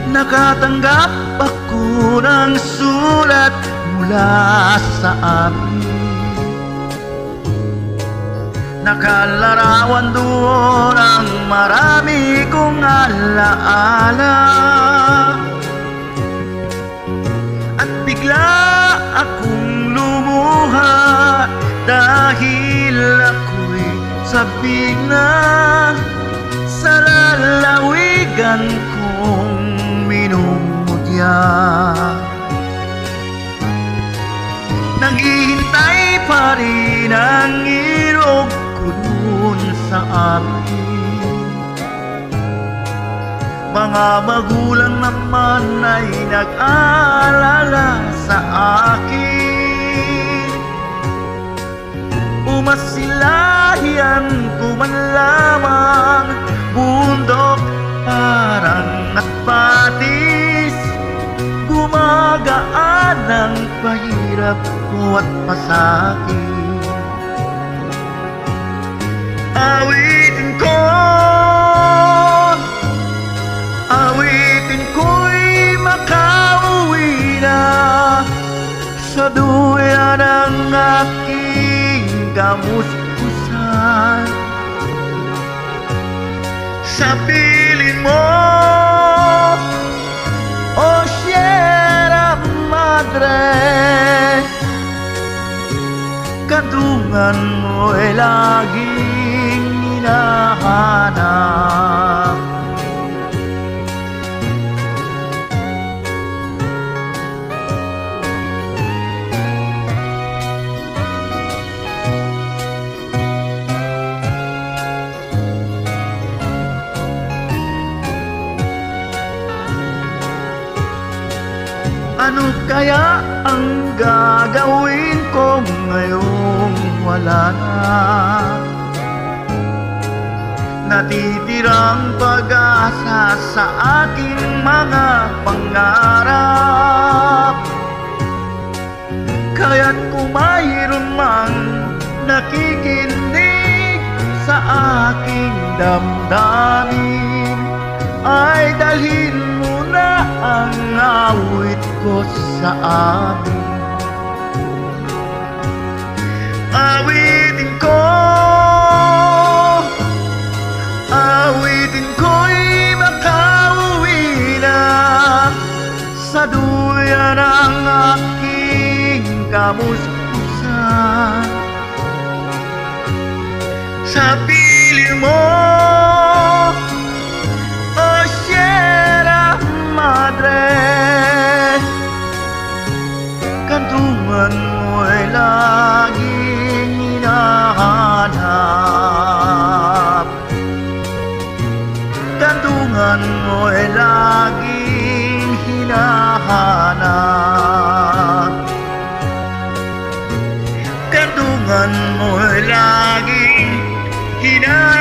Nakatanggap ako ng sulat mula sa amin. Nakalarawan doon ang marami kong alaala. At bigla akong lumuha dahil ako'y sabik na sa lalawigan kong minumutya. Naghihintay pa rin ang ilog ko dun sa amin. Mga magulang naman ay nag-aalala sa akin. Umasilayan ko man lamang bundok parang at patis. Gumagaan ang pahirap ko at pasakit. Awitin ko, awitin ko'y makauwi na sa duyan ng aking kamuskusan. Sa piling mo, oh Sierra Madre, kadungan mo'y laging hinahanap. Ano kaya ang gagawin ko ngayong wala na? Natitirang pag-asa sa aking mga pangarap. Kaya't kung mayroon mang nakikinig sa aking damdamin, ay dalhin mo na ang awit ko sa amin. Awitin ko, awitin ko'y makauwi na sa duyan ng aking kamuskusan. Sa piling mo, oh Sierra Madre, kantungan mo'y laging hinahanap. Kantungan mo'y laging hinahanap. Kantungan mo'y laging hinahanap.